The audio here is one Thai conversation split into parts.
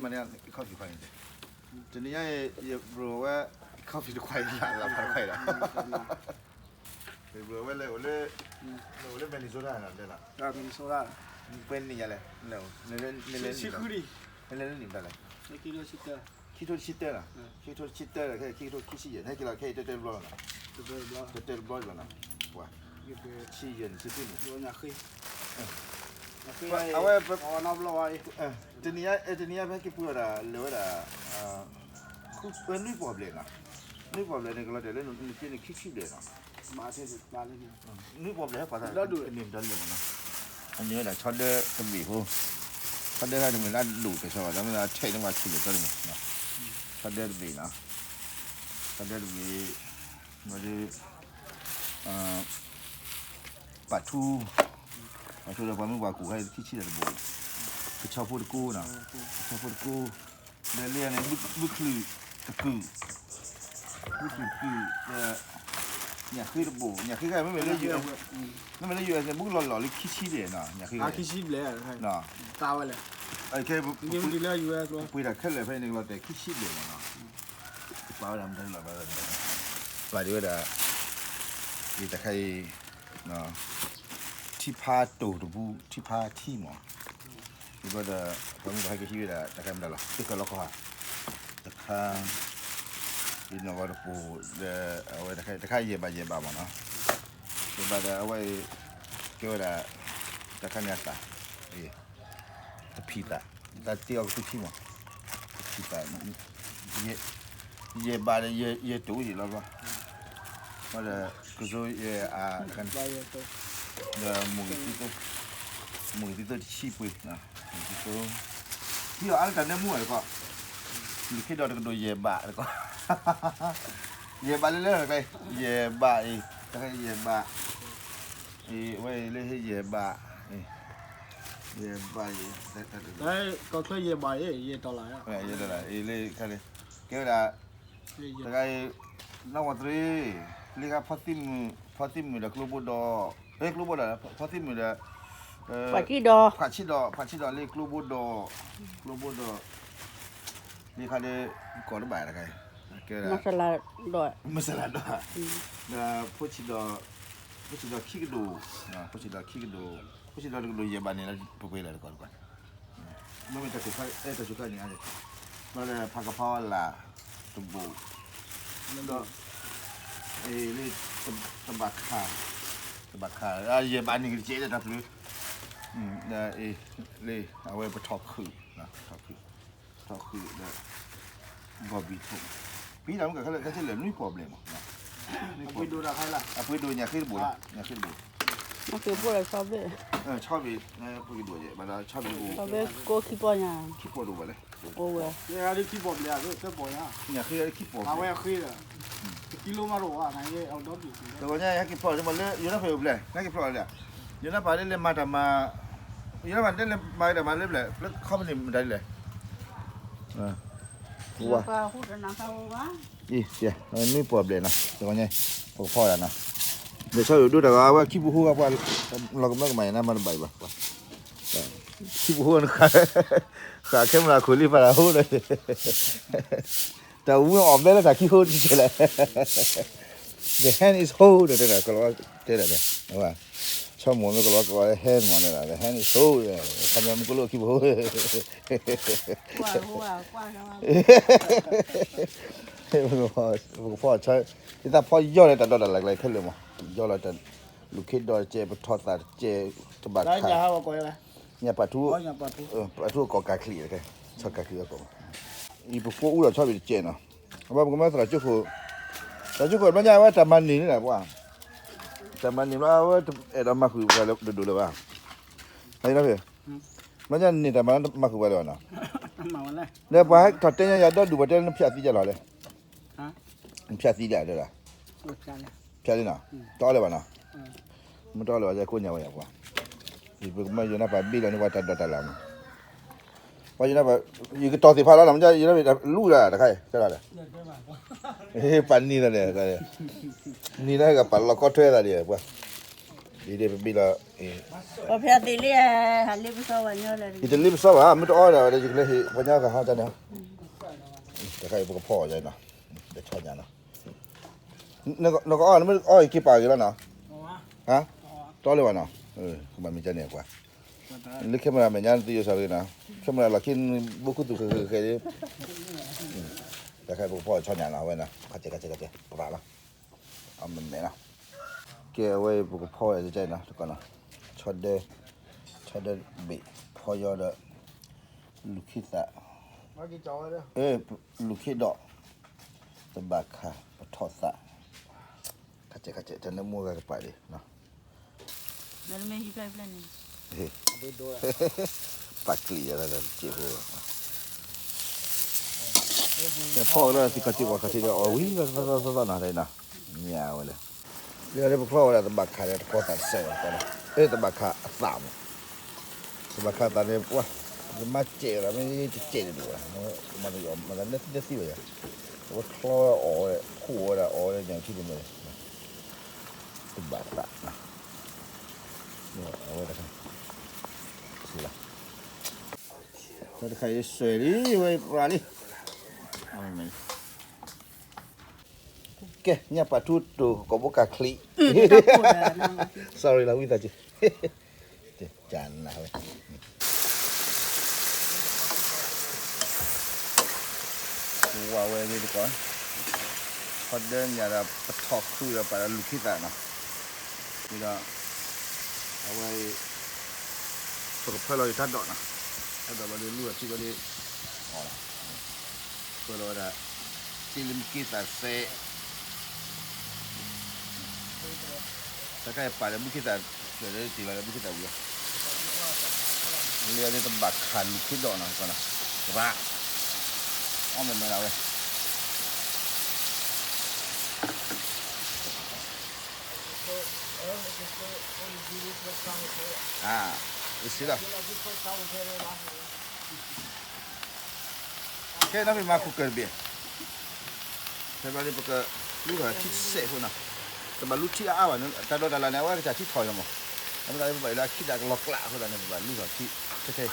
Man ja Kaffee fein. Den jag bro wa kaffe du kwai la par kwai la. Bro wa le ole Venezuela na de la. 啊，跟你说了， Ben ni ya le. No. Ne 西湖里， ni da la. 那几多去的， Kito chitter la. Kito chitter la ke kito kisi ye. Ne kila ke te blo la. 这个不， Te blo la. Wa. 这个 Chi yen chi ni. 有点黑，那黑 哦，那不老啊， Den ya ba ke pu da le da. Ku ben ni problem la. Ni problem ne kala de le ni ni kiki de la. 马上是马上就， Ni problem pa ta. Ni dan le na. อันนี้แหละช็อตเดอร์ตะบีผู้ช็อตเดอร์ได้มันลูกไปซะแล้วมันใช้จังหวะฉีดตัวนี้เนาะช็อตเดอร์ตะบีนะช็อตเดอร์ตะบีมันจะปัดทูเราพอไม่ว่ากูให้ที่ฉีดระบบไปชอบพูดกูนะชอบพูดกูเรียนเนี่ยบุคลีตะกูเนี่ยคือระบบเนี่ยคือใครไม่เป็นเรื่องเยอะนั่นมันเรื่องเยอะแต่บุกหล่อๆเลยขี้ชี้เลยนะเนี่ยคือ 啊，去西不来， เนาะ 打完了， ไอ้แค่ 你们这俩有啊，是吧？ ปุยแต่แค่เลยเพื่อนเราแต่ขี้ชี้เลยนะป้าดำได้หรอป้าดำป้าดีว่าดีแต่ใครเนาะที่พาตูดบูที่พาที่หมอดีว่าแต่ผมก็ให้กี่ชีวิตแต่ใครไม่ได้หรอกที่ก็ล็อกเขาแต่ข้าดีนว่าปูเอาไว้แต่ใครเย็บบ้ามันเนาะเย็บบ้าแต่เอาไว้เกี่ยวแต่ข้าเนี่ยตาแต่พีตาแต่เตี้ยวทุกที่หมอพีตาเย็บบ้าเย็บตู้อยู่แล้วป่ะว่าแต่ก็จะกัน 八月多，母的都起不啊，就说，你要按照那母那个，你看到那个都野巴那个，野巴那个野巴诶，那个野巴，诶，喂，那些野巴，诶，野巴诶，哎，搞可以把也到来啊，哎，野的啦，诶，那看嘞，叫他那个那我这里，那个พัติมือเด็กลูกบุดอลูกบุดอพัติมือเด็กผัดชีดอ ผัดชีดอเล็กลูกบุดอนี่เขาได้ก่อนหรือบ่ายละกันเกี่ยวกับ มาสลาดอย มัสลาดอผัดชีดอขี้กระดูผัดชีดอขี้กระดูเยบันนี่เราปุ๊บไปเลยก่อนไม่เป็นตะกุกตะกุกนี่อะไรเราได้ผักกะเพราละตุ่บูแล้วก็นี่ตะบักขาเยบันนี่ก็เจ๊ได้ทับเลยเลยเอาไว้ไปทอดคือนะทอดคือแล้วบอบบี้ทุ่งพี่เราก็เขาจะเหลือนุ่ย problem นะ 不会多少开了， อ่ะพูดดูเนี่ยขึ้นบุญเนี่ยขึ้นบุญ มันคือพวกเราชอบเว้ย ชอบบีนะพูดดูเนี่ยมันชอบบีกู ชอบเว้ยโกขี้ปอนยา คิดปวดดูไปเลย โอ้เว้ย 你还得去保不了，这保呀， เนี่ยคือคิดปวด 那我也可以的，กิโลมาโลอ่ะนายเอาดอกดิ แต่ว่าเนี่ยคิดปวดจะมาเลยอยู่นั่นเผื่อเลยนั่นคิดปวดเลยอยู่นั่นไปเล่นมาแต่มาอยู่นั่นมาเล่นมาแต่มาเล่นเลยแล้วเข้าไปในมันได้เลยว้าพูดนะเขาว่า อีเสียนี่ปวดเลยนะแต่ว่าเนี่ยพ่อแล้วนะเดี๋ยวชอบดูแต่ว่าคิดบุหัวว่าเราก็ไม่ก็ไม่นะมันใบบ่คิดบุหัวขาเข้มละคุยไปแล้วเลยแต่วิ่งออกได้แล้วแต่ขี้โหดจริงๆเลย The hand is hold เดี๋ยวก็ว่าเดี๋ยวว่าชอบหมุนก็ว่า hand หมุนเลย The hand is hold ทำยังไม่ก็รู้ขี้บุหัว กว่าพ่อใช้ที่ถ้าพ่อย่ออะไรแต่ดออะไรขึ้นเลยมั้งย่ออะไรแต่ลูกคิดดอเจปทอดแต่เจตบัด ได้ ขา ยาว่าก่อยละ เนี่ยปลาทู อ๋อยาปลาทู ปลาทูกอกาคลีเลยชอบกาคลีก็อีพวกอู้เราชอบไปเจนเนาะว่ามันก็ไม่สลัดจุกหูแต่จุกหูมันยากว่าแต่มันนี่แหละว่าแต่มันนี่ว่าเรามาคุยกันดูเลยว่าไอ้นะพี่มันจะนี่แต่มันมาคุยกันแล้วนะ มาวันแรก เนี่ยพอให้ถอดเต้นยาดดูว่าเต้นพิจารณาเลย ฮะ พิจารณาเลยล่ะ โอ้จ้าเลย พิจารณาต่อเลยป่ะนะมันต่อเลยว่าจะคุยยังไงวะอีพวกมันอยู่ในป่าบีแล้วนี่ว่าจะดอตลามว่าอยู่ในป่าอยู่ก็ต่อสิพาแล้วมันจะอยู่ในป่าลู่ละแต่ใครใช่ไหมเฮ้ยปันนี่ละเนี่ยกันนี่นะกับปันเราก็เท่าไรเนี่ยป่ะ ဒီဒီပြီလာအေး 我偏得哩还哩不少玩意儿了。 ဒီတလီဆောပါမတော်ရတယ်ဒီကလေးဟိုညာကဟာကြတယ်တခါဘကဖော်ကြနော်တချောညာနော်နကအော်နမအော်ကိပါကြလားနော်ဟမ်တော်လေဝနော်ကမမကြနေကွာလက်ကင်မရာမညာတီးရစားရနော်ကင်မရာလာကင်ဘုကုတုခဲတခါဘကဖော်ချောညာလားဝဲနော်ခက်ကြပါလားအမမဲနော်ကဲဝဲဘကဖော်ရကြနော်တကနော်ချောတဲ့ဘေဖော်ရတဲ့လူခိတာ ဘာကြီးကြောက်ရလဲ လူခိတော့တဘခါပထောသခက်ကြတဲ့နမောကပါလေနော် 那里面一块不呢？ ဟေး ဘယ်တော့ ပတ်ကလီရတာကြည့်ဟိုแต่พอแล้วสิกะจิว่ากะจิอ๋อวิก็นาได้นะเนี่ยเว้ยเดี๋ยวพวกเราตะบักคาเนี่ยก็ตัดเส้นกันตะบักคาสามตะบักคาตาเนี่ยว่ามาเจอแล้วไม่เจอดูอ่ะมันยอมมันเน็ตสิเว้ยว่าคลออ๋อคู่อ่ะอ๋ออย่างที่นี่เลยตะบักตะนะเนี่ยเอาไว้กันสิล่ะถ้าใครสวยดิเว้ยปลาดิOke, nyapa tutu, kok buka klik. Sorry lah, wita je. Jangan lah. Wah, wah ni dekat. Pada nyara petok tu pada lukita nah. Tidak, awal terpelai tak ada nah. Ada pada luar sih pada. Oh, kalau ada film kita se Takai pada kita sudah tiba pada kita buat. Ini ada tempat kan kita nak kana. Ba. Oh memang lah weh. Ah, istilah. Cái nó phải mà cooker bia. Phải bao nhiêu cooker lúc là thịt sệ thôi nào.แต่บรรลุที่อ้าวนั่นแต่โดนอะไรนะว่าจะที่ถอยละมั้งแล้วเราไปแล้วคิดจากล็อกละคนละเนี่ยบรรลุกับที่ใช่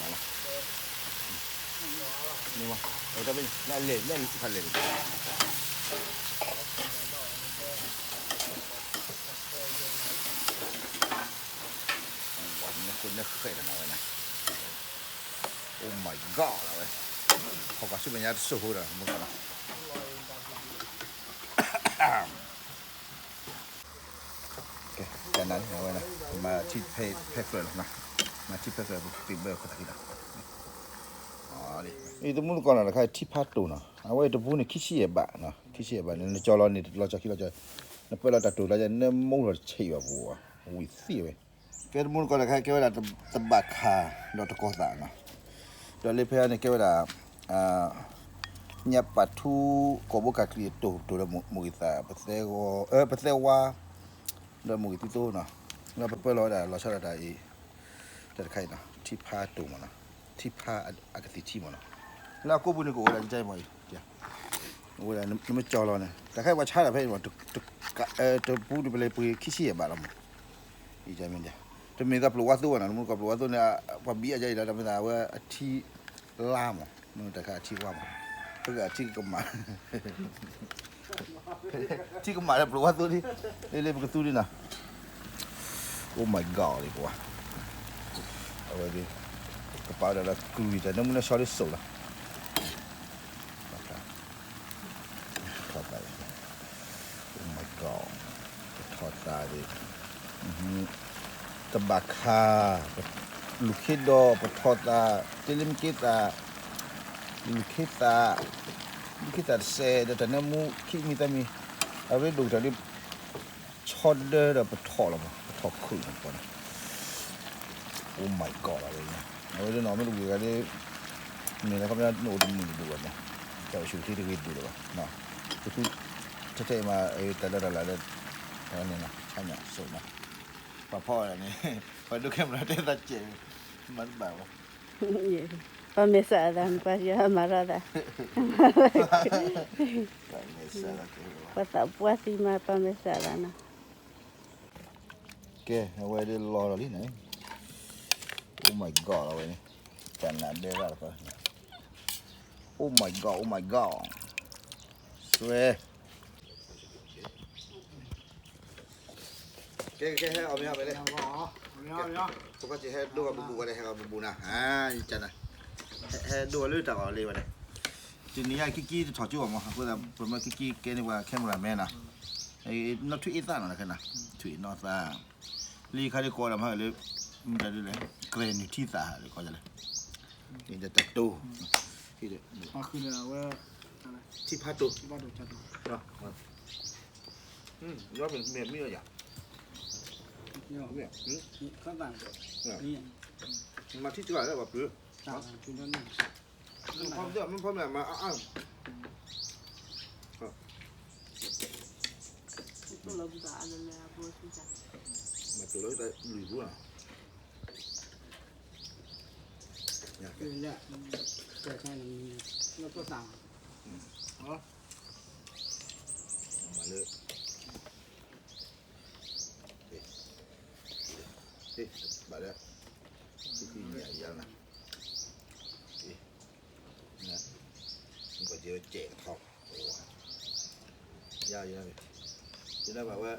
มาละนี่วะเราจะไปเล่นพันเลยวันนี้คนนี้เคยกันนะเว้ยนะโอ้ my god เว้ยเขาก็ช่วยเป็นยาสู้หัวเลยมึงกันนะจากนั้นเอาไว้นะมาที่เพชรเลยนะมาที่เพชรเลยติดเบอร์คนที่ละอ๋อดินี่ตัวนู้นก่อนนะคือที่พัดตัวนะเอาไว้ตัวนู้นคิดเสียบะนะคิดเสียบะเนี่ยจอเราเนี่ยเราจะคิดเราจะเนี่ยเปิดเราตัดตัวเราจะเนี่ยมุ่งเราเชี่ยวบัววิ่งสิเว้ยแกตัวนู้นก่อนนะคือแกเวลาตะบักขาเราตะโกนด่านะเราเลยเพื่อนเนี่ยแกเวลาเนี่ยปัดทูกบกักรีตัวเรามุกิตาปัสเซวปัสเซวาเราหมูที่ตู้เนาะเราเปิดเราชอบอะไรแต่ใครเนาะที่ผ้าตุ่มเนาะที่ผ้าอากาศที่มันเนาะแล้วก็บุญกูอะไรใจมั้ยเจ้าโอ้ยนี่ไม่จอเราเนี่ยแต่ใครว่าชาติอะไรวะตัวปูดูไปเลยปุยขี้เสียบ้าละมั้งอีใจมั้ยเจ้าตัวมีกับปลวกตัวนะมึงกับปลวกตัวเนี่ยพอบีอะไรแล้วแต่ไม่ได้ว่าที่ล่ามมึงแต่ค่ะที่ว่ามันก็ที่กำมาที่ก็มาแล้วปลวกตัวนี้เล่นๆกับตัวนี้นะโอ้ my god เลยกว่าเอาไว้ดิกระเป๋าเดี๋ยวเรากลุยแต่น้ำมันชอบที่สุดละถอดไปโอ้ my god ถอดตาดิตะบักคาลูกคิดดอปถอดตาเจลิมกิตาลูกคิดตาkita say that the name keep me tell me I will do that chod the patrol patrol cool oh my god I will know me do thatนี่นะเขาไม่โน้ตมือดูนะเจ้าชูที่ที่ดูเลยเนาะคือเท่ๆมาแต่ละนี่นะใช่เนี่ยสวยนะพ่ออะไรนี่พอดูแค่มันได้ตัดเจ็บมันแบบว่าPamesada, pasti amarada. Pamesada. Pata puasi ma pamesada na. Okay, away the lot of it. Oh my god, away. Can not be right. Oh my god, oh my god. Swear. Cái heo mi heoไปเลย ปกติให้ดูกับบูอะไรให้กับบูนะจันนะให้ดูเรื่องต่างๆเลยวันนี้ทีนี้ไอ้กิ๊กถอดจิ้วออกมาเพราะว่าผมว่ากิ๊กแกนี่ว่าแคมราแมนนะไอ้นักทวีตซ่าหน่อยแค่นะทวีตนอซ่าลีเขาได้กอดมาเลยมันจะเลยเกรนอยู่ที่ซ่าเลยก็จะเลยนี่จะตัดตู้ที่เด็ก คือเนี่ยว่า ที่พัดตู้ ที่บ้านดูจัดดู เนาะย้อนเป็นเมียมีอะไรอย่าง เนี่ยข้างต่างนี่ มาที่จังหวัดได้ป่ะปื้อ ต่างคือนั่นนี่ มันพร้อมเยอะมันพร้อมแบบมาอ้าว ตัวเราบุกอะไรเลยบัวสุดา มาตัวเราได้หลุยบัวอยาก คือเนี่ยเกิดแค่นี้แล้วก็ต่าง มาเลยเฮ้ยมาแล้วที่เนี่ยยังนะนะมันก็เจอเจ๋งท็อปโอ้ยากอยู่นะพี่จะได้แบบว่า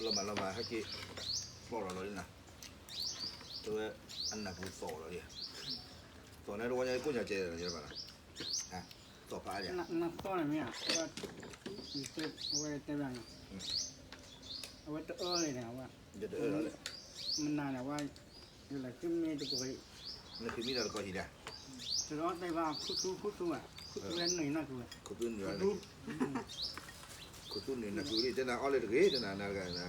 เรามาให้กี่บอกเราเลยนะตัวอันนั้นคือโซ่เราเนี่ยโซ่ในโรงงานกูจะเจออะไรบ้างฮะโซ่ปลาเนี่ย นักต้อนเนี่ยว่ามีเซ็ตเอาไว้เต็มเลยเอาไว้ตัวเลยเนี่ยว่า จะเออแล้วเลย มันนานแล้วว่าอยู่ไหนขึ้นเมตุกุย นั่นคือมีอะไรก็ทีเดียว จะร้อนไปว่าคุดอ่ะคุดเล่นหน่อยน่ากลัว คุณตุ้นอยู่อะไรคุณตุ้นนี่นะคือที่จะน่าอ้อเลยหรือจะน่าอะไรกันนะ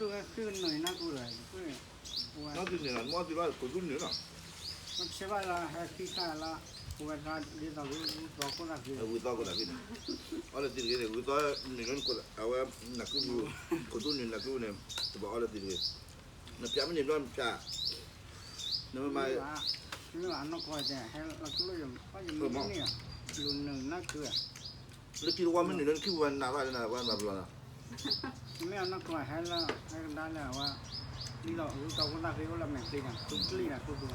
ตัวขึ้นหน่อยน่ากลัวเลยเพื่อว่า น้องตุ้นนี่นะมั่วที่ว่าคุณตุ้นนี่นะ มันใช่ว่าละให้ขี้ข้าละว่าถ้าเดี๋ยวเราบอกคนละคือ กูต่อก็ได้พี่อ้อเลยติดกันกูต่อนี่นั่นก็เอาไว้นักกูคุณตุ้นนี่นักกูเนี่ยจะบอกอ้อเลยติดกันนักพิจารณาเนี่ยร้อนพิจารนั่นมันมา ไม่ว่าน้องคอยแต่ให้เราก็เลยเขาจะมีเนี่ยรุ่นหนึ่งน่ากลัว แล้วคิดว่ามันนี่นั่นคิดว่าหน้าบ้านหน้าบ้านมาบ้าน ไม่เอานักคอยให้ละให้กันได้แล้วว่านี่เราเราคนละคือเราแม่ตีกันตุ้งกลี้นะตุ้งตัว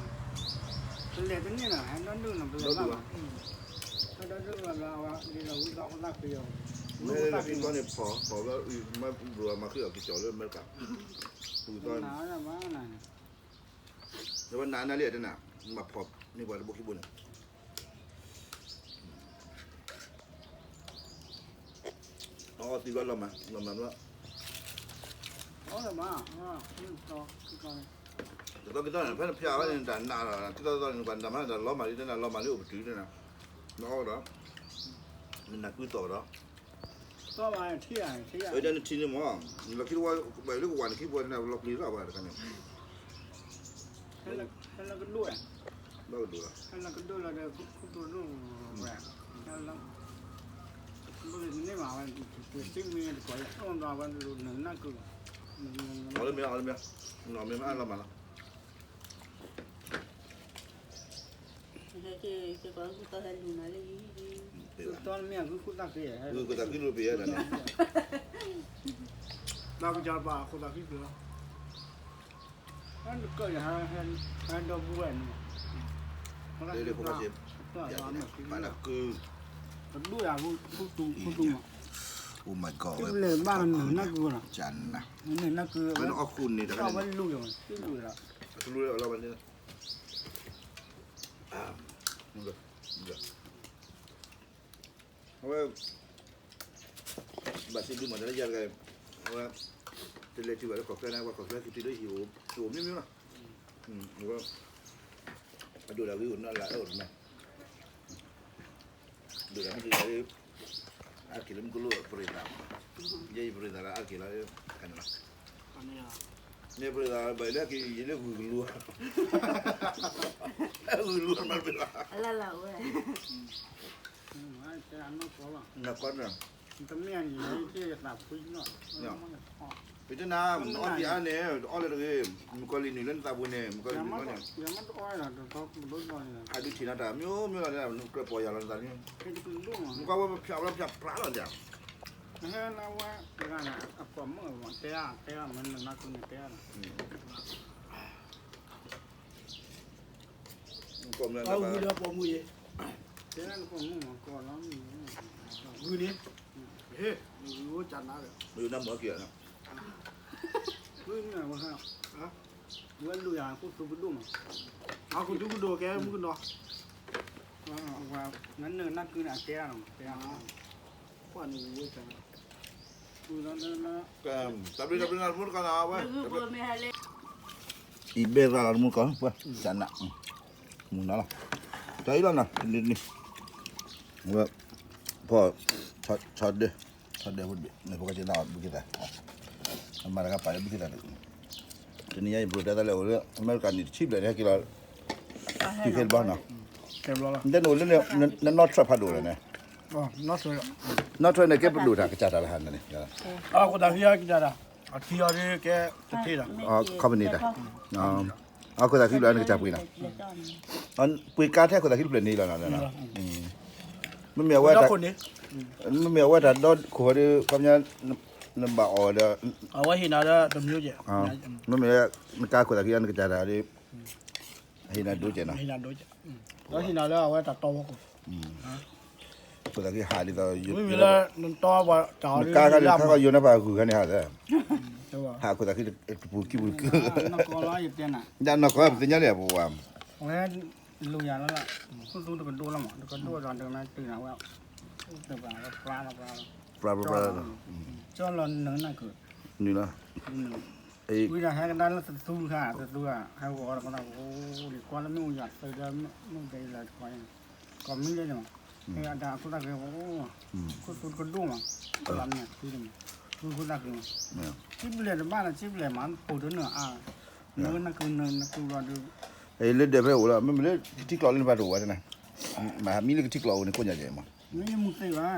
เป็นเล็กเป็นนี่นะให้นั่นดูนะเป็นเล็กมากถ้าเราดูเราว่านี่เราเราคนละคือ ไม่ได้พี่ตอนนี้พอว่ามาบัวมาคือเอากิจจอเริ่มมากับกูตอน หนาวนะบ้าน่ะ แต่ว่านานนั่นเรียกนะมาพอนี่ว่าระบบขี้บุญอ๋อตีว่าเรามาว่า โอ้ยบ้านี่ต่อคือก่อน แต่ตอนกี้ตอนนั้นเพื่อนพี่อาว่าเนี่ยด่านนาละที่ตอนนั้นกันดำมาแต่ล้อมาดินะล้อมาเลี้ยวไปถือเนี่ยนะน้องเหรอมันนักกู้ต่อเหรอ ก็มาเที่ยง เดี๋ยวนี้ทีนี้มั้งเราคิดว่าไปเรื่องวันคิดว่าเราปลีเราอะไรกันเนี่ย ให้เราก็ด้วย เราดูละ ให้เราก็ด้วยเราเดี๋ยวคุณตัวนู่นแหวกแล้วเราบริเวณนี้มาวันที่มีก่อนต้องรอวันรุ่นหนึ่งนั่นคือ เอาเลยไหมเราไม่มาเรามาละ que quando tu tá ali na ali ตอนเมียคือคุณตาเสีย คือก็ตะกี้รู้ไปแล้วนะ เราก็จะบ้าคุณตาขี้เสือนั่นก็อย่างให้ดอกบัวนี่ เดี๋ยวผมจะเจ็บมาละคือ ดูอย่างผู้ตูอ่ะ โอ้ my god เลยบ้านหนึ่งน่ากลัวนะ จันนะ นี่น่าคือ มันออกคุณนี่แต่ เราไม่รู้อย่างที่รู้แล้ว รู้แล้วเราวันนี้นี่เลยเพราะว่าบัตรสิดูเหมือนจะได้ยังไงเพราะว่าจะเรียกที่ว่าขอแค่นะว่าขอแค่ที่ได้หิวมิ้วนะหรือว่าดูแล้ววิวนั่นแหละนะดูแล้วมันจะได้อากิลมันก็รู้บริษัทยัยบริษัทอากิลกันนะเนี่ยบริษัทไปแล้วกี่ยัยเรื่องกูรู้กูรู้มันเป็นอะไร la ue แต่อันนั้นก็ว่า นักก่อนนะ แต่เมียนี่ที่จะตัดคุยเนาะ พิจารณามันอ่อนที่อันเนี่ยอ่อนเลยมันก็ลินนี่เล่นตาบุญเนี่ยมันก็ อย่า มัน มา ก็เนี่ย อย่ามาอ้อยนะแต่เขาดูหน่อยนะ อาดูทีน่าตามิ้วอะไรเนี่ยมันก็ปล่อยอะไรต่างๆ คือดู มันก็ว่าพิจารณาพิจารณาแล้วเนี่ย เฮ้ยเราว่าการน่ะอับปอมเมื่อวันเตะมันน่าคุณเตะ กลมเลย เอามือเดียวปอมือ เตะนั่นก็มึงก่อนแล้วนี่ มือนี้เฮ้ยรู้จันนะเลย อยู่น้ำเหมือเกี่ยวนะ คือเนี่ยว่าฮะว่าดูอย่างคุณตัวดุ้ม เอาคุณดูคุณดูแกมึงคุณดู ว่านั้นเนินนั่นคือเตะเตะ กว่านี้รู้จัน คือนั่น ก็ตับดีนั่นพูดกันเอาไว้ Aku pun mehale. ibe ra la mu ko wa sana mu na la dai la na ni wa po chod de hu ne ko ka na bu kita amara ka pa bu kita ni ya bro da le o le america ni chip le ki la ki ke ba na เก็บรอละ den o le ne not trap ha do le ne อ๋อน่าสวย not trap ne ke bu do ta ka cha da la ha ne ya เอาคนตาเฮียกินได้อะเฮียนี่แกจะเท่ละ company da a ko da ki la ne ka cha pu na an pu ka the ko da ki le ni la na naมันมีว่า แล้ว แต่ คนนี้ มันมีว่าแต่ดอดขวดก็ยังนำบ่อเด้อ เอาไว้เห็นอะไรดมยุ่ย มันมีมันกล้าขวดที่อันก็จะได้ดิให้น่าดูเจนะ เห็นอะไรด้วยแล้วเห็นอะไรเอาไว้ตัดต่อกู ขวดที่หาดิต่ออยู่ ไม่มีแล้วนั่นต่อว่าจ่อ กล้าก็เขาก็อยู่ในป่าคือกันนี่หาเด้อ ใช่ป่ะ หาขวดที่ปูกิบุก นักกอล์ฟอยู่เตียนอ่ะ ยันนักก็เป็นยังไงบ่ว่า โอ้ยลุยยาแล้วล่ะคุณดูตะกันดูแล้วมั้งตะกันดูตอนเดินมาตื่นแล้วว่าตื่นแล้วปลา ปลา จนเราเนื้อน่ะคือ นี่นะไอ้ วิธีให้กันได้แล้วสู้ค่ะสู้อ่ะให้วัวเราก็ต้องโอ้ดีกว่าแล้วไม่อยากไปแล้วไม่ไปเลยคอยก็ไม่ได้หรอกไอ้อาจารย์คุณตาคือโอ้คุณคุณก็ดูมั้งลำเนี่ยคือคุณตาคือชิบเลยบ้านชิบเลยมันปูดเนื้ออ่ะเนื้อนั่นคือเราดู ไอ้เล็ดเดเวลล่ะมันเล็ดที่กลอนี่ป่าดูว่าจังไงมามีเล็กที่กลอนี่คนใหญ่ๆมั้ง นี่มึงสิว่า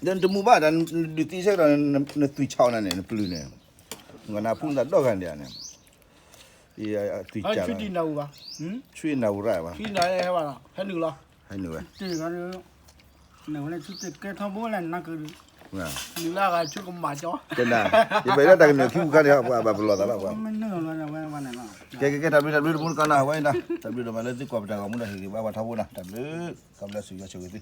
dan temu ba dan di ti sa na tui chao na ne na plu ne ngana pun da do kan dia ne ya tui ไอ้ cha ชุดดินเราป่ะ chui na ura ba ชุดไหนให้ว่าให้หนึ่งหรอ hai nu ba 这个是那我来去这给他不来那个 na หนึ่งแล้วก็ชุดก็มาจ่อ ten da ye ba da ne ki ka dia ba lo da ba 我们那个玩那 ke ta bi mun kana wa na ta bi do ma le ti ko ta ga mun da hi ba ba tha bu na ta le ka bla su ya chu ti